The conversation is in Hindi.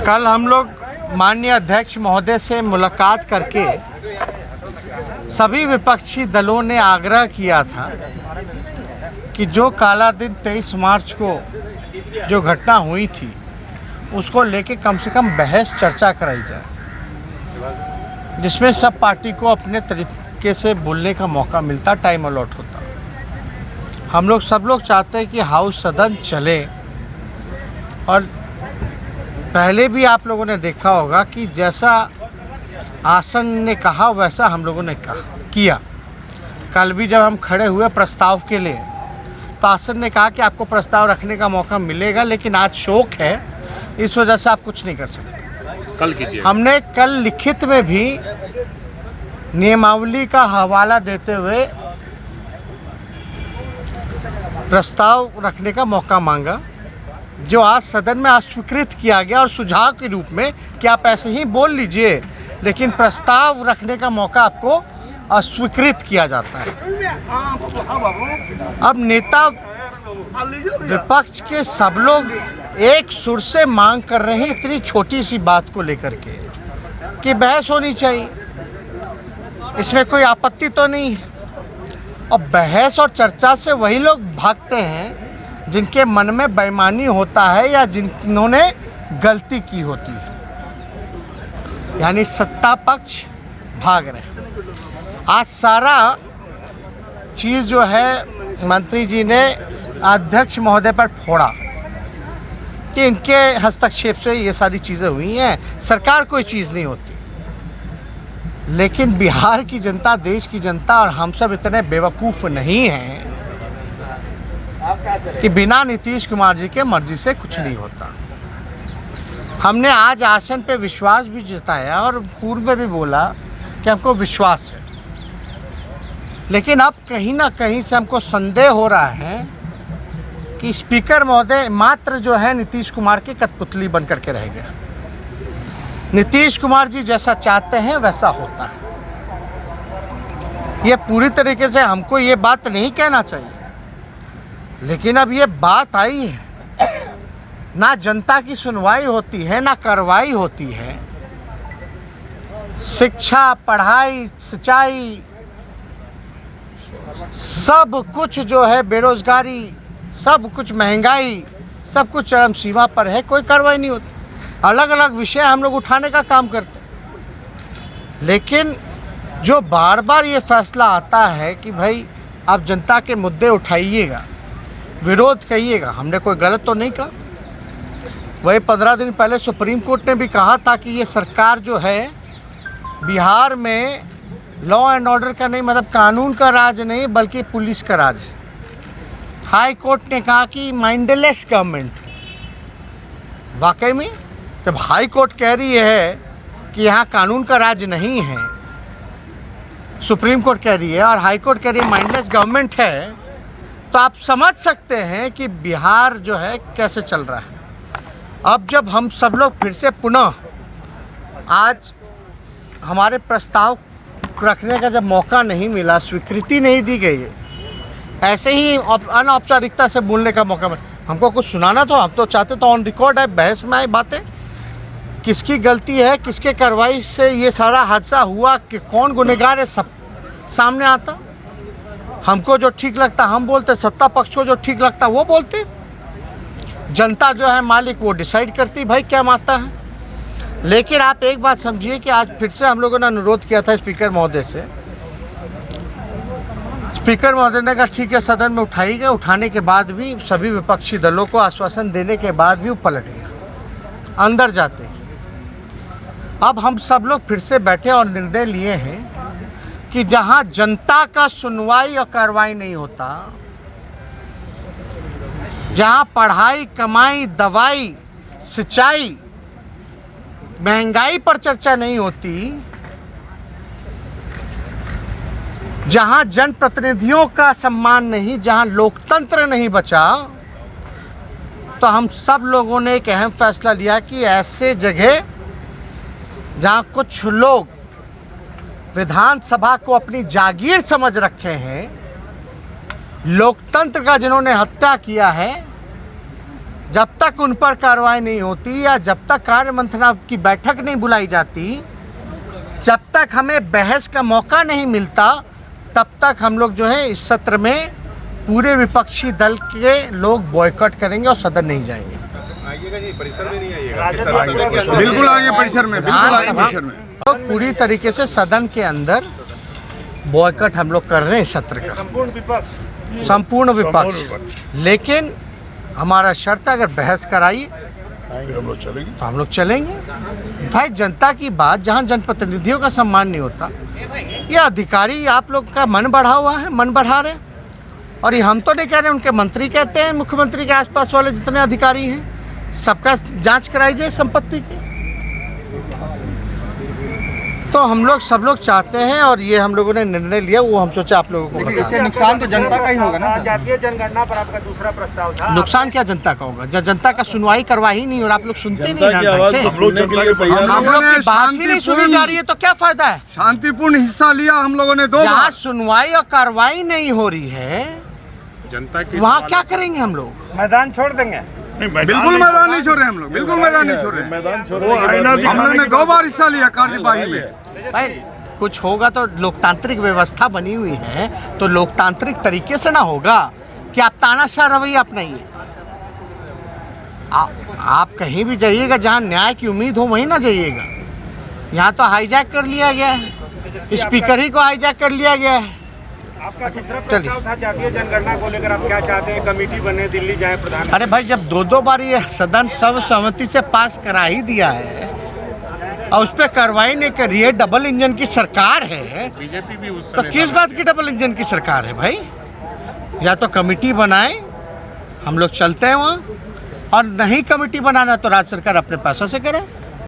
कल हम लोग माननीय अध्यक्ष महोदय से मुलाकात करके सभी विपक्षी दलों ने आग्रह किया था कि जो काला दिन 23 मार्च को जो घटना हुई थी उसको लेके कम से कम बहस चर्चा कराई जाए, जिसमें सब पार्टी को अपने तरीके से बोलने का मौका मिलता, टाइम अलॉट होता। हम लोग सब लोग चाहते हैं कि हाउस सदन चले, और पहले भी आप लोगों ने देखा होगा कि जैसा आसन ने कहा वैसा हम लोगों ने किया। कल भी जब हम खड़े हुए प्रस्ताव के लिए तो आसन ने कहा कि आपको प्रस्ताव रखने का मौका मिलेगा, लेकिन आज शोक है, इस वजह से आप कुछ नहीं कर सकते। कल कीजिए। हमने कल लिखित में भी नियमावली का हवाला देते हुए प्रस्ताव रखने का मौका मांगा, जो आज सदन में अस्वीकृत किया गया, और सुझाव के रूप में कि आप ऐसे ही बोल लीजिए, लेकिन प्रस्ताव रखने का मौका आपको अस्वीकृत किया जाता है। अब नेता विपक्ष के सब लोग एक सुर से मांग कर रहे हैं इतनी छोटी सी बात को लेकर के कि बहस होनी चाहिए, इसमें कोई आपत्ति तो नहीं है। और बहस और चर्चा से वही लोग भागते हैं जिनके मन में बेईमानी होता है या जिन्होंने गलती की होती है, यानी सत्ता पक्ष भाग रहे हैं। आज सारा चीज़ जो है मंत्री जी ने अध्यक्ष महोदय पर फोड़ा कि इनके हस्तक्षेप से ये सारी चीज़ें हुई हैं, सरकार कोई चीज़ नहीं होती। लेकिन बिहार की जनता, देश की जनता और हम सब इतने बेवकूफ़ नहीं हैं कि बिना नीतीश कुमार जी के मर्जी से कुछ नहीं होता। हमने आज आसन पे विश्वास भी जताया और पूर्व में भी बोला कि हमको विश्वास है, लेकिन अब कहीं ना कहीं से हमको संदेह हो रहा है कि स्पीकर महोदय मात्र जो है नीतीश कुमार की कठपुतली बन करके रह गया। नीतीश कुमार जी जैसा चाहते हैं वैसा होता है। ये पूरी तरीके से हमको ये बात नहीं कहना चाहिए, लेकिन अब ये बात आई है, ना जनता की सुनवाई होती है ना कार्रवाई होती है। शिक्षा, पढ़ाई, सिंचाई, सब कुछ जो है, बेरोजगारी, सब कुछ, महंगाई, सब कुछ चरम सीमा पर है, कोई कार्रवाई नहीं होती। अलग अलग विषय हम लोग उठाने का काम करते हैं, लेकिन जो बार बार ये फैसला आता है कि भाई आप जनता के मुद्दे उठाइएगा, विरोध कहिएगा, हमने कोई गलत तो नहीं कहा। वही 15 दिन पहले सुप्रीम कोर्ट ने भी कहा था कि ये सरकार जो है बिहार में लॉ एंड ऑर्डर का नहीं, मतलब कानून का राज नहीं बल्कि पुलिस का राज है। हाई कोर्ट ने कहा कि माइंडलेस गवर्नमेंट। वाकई में जब हाई कोर्ट कह रही है कि यहाँ कानून का राज नहीं है, सुप्रीम कोर्ट कह रही है और हाई कोर्ट कह रही है माइंडलेस गवर्नमेंट है, तो आप समझ सकते हैं कि बिहार जो है कैसे चल रहा है। अब जब हम सब लोग फिर से पुनः आज हमारे प्रस्ताव रखने का जब मौका नहीं मिला, स्वीकृति नहीं दी गई, ऐसे ही अनौपचारिकता से बोलने का मौका मिला, हमको कुछ सुनाना तो हम तो चाहते तो ऑन रिकॉर्ड है, बहस में आए बातें, किसकी गलती है, किसके कार्रवाई से ये सारा हादसा हुआ, कि कौन गुनहगार है, सब सामने आता। हमको जो ठीक लगता हम बोलते, सत्ता पक्ष को जो ठीक लगता वो बोलते, जनता जो है मालिक वो डिसाइड करती भाई क्या माता है। लेकिन आप एक बात समझिए कि आज फिर से हम लोगों ने अनुरोध किया था स्पीकर महोदय से, स्पीकर महोदय ने कहा ठीक है सदन में उठाएगा, उठाने के बाद भी सभी विपक्षी दलों को आश्वासन देने के बाद भी वो पलट गया अंदर जाते। अब हम सब लोग फिर से बैठे और निर्णय लिए हैं कि जहां जनता का सुनवाई और कार्रवाई नहीं होता, जहां पढ़ाई, कमाई, दवाई, सिंचाई, महंगाई पर चर्चा नहीं होती, जहां जनप्रतिनिधियों का सम्मान नहीं, जहां लोकतंत्र नहीं बचा, तो हम सब लोगों ने एक अहम फैसला लिया कि ऐसे जगह जहां कुछ लोग विधानसभा को अपनी जागीर समझ रखे हैं, लोकतंत्र का जिन्होंने हत्या किया है, जब तक उन पर कार्रवाई नहीं होती या जब तक कार्य मंत्रणा की बैठक नहीं बुलाई जाती, जब तक हमें बहस का मौका नहीं मिलता, तब तक हम लोग जो है इस सत्र में पूरे विपक्षी दल के लोग बॉयकॉट करेंगे और सदन नहीं जाएंगे। आइएगा नहीं, परिसर में नहीं आइएगा। बिल्कुल आएंगे परिसर में, बिल्कुल आएंगे परिसर में। तो पूरी तरीके से सदन के अंदर बॉयकॉट हम लोग कर रहे हैं सत्र का, संपूर्ण विपक्ष। लेकिन हमारा शर्त है, अगर बहस कराई फिर हम लोग चलेंगे। तो हम लोग चलेंगे। भाई जनता की बात, जहाँ जनप्रतिनिधियों का सम्मान नहीं होता, ये अधिकारी आप लोग का मन बढ़ा हुआ है, मन बढ़ा रहे। और ये हम तो नहीं कह रहे, उनके मंत्री कहते हैं, मुख्यमंत्री के आसपास वाले जितने अधिकारी हैं सबका जांच कराई जाए संपत्ति की। तो हम लोग सब लोग चाहते हैं और ये हम लोगों ने निर्णय लिया, वो हम सोचा आप लोगों को बता दें। इससे नुकसान तो जनता का ही होगा ना सर? जातीय जनगणना पर आपका दूसरा प्रस्ताव था। नुकसान क्या जनता का होगा जब जनता का सुनवाई करवा ही नहीं और आप लोग सुनते नहीं ना ढंग से। हम लोग जनता के तैयार हम लोग की बात ही नहीं सुनी जा रही है तो क्या फायदा है? शांतिपूर्ण हिस्सा लिया हम लोगों ने 2 जहाँ बार। सुनवाई और कार्रवाई नहीं हो रही है, जनता की वहाँ क्या करेंगे हम लोग? मैदान छोड़ देंगे। बिल्कुल मैदान नहीं छोड़ रहे हम लोग, बिल्कुल मैदान नहीं छोड़ रहे। मैदान छोड़ हम लोग ने 2 बार हिस्सा लिया कार्यवाही में। भाई कुछ होगा तो लोकतांत्रिक व्यवस्था बनी हुई है, तो लोकतांत्रिक तरीके से ना होगा कि आप तानाशाह रवैया अपनाइए। आप कहीं भी जाइएगा जहाँ न्याय की उम्मीद हो वहीं ना जाइएगा। यहाँ तो हाईजैक कर लिया गया है, स्पीकर ही को हाईजैक कर लिया गया है। आपका दूसरा प्रस्ताव था जातीय जनगणना को लेकर, आप क्या चाहते हैं? कमेटी बने, दिल्ली जाए प्रधानमंत्री? अरे भाई जब 2 बार ये सदन सर्वसम्मति से पास करा ही दिया है और उस पर कार्रवाई नहीं कर रही है, डबल इंजन की सरकार है, बीजेपी भी उस तो किस बात की डबल इंजन की सरकार है भाई? या तो कमेटी बनाए, हम लोग चलते हैं वहाँ, और नहीं कमेटी बनाना तो राज्य सरकार अपने पैसों से करे।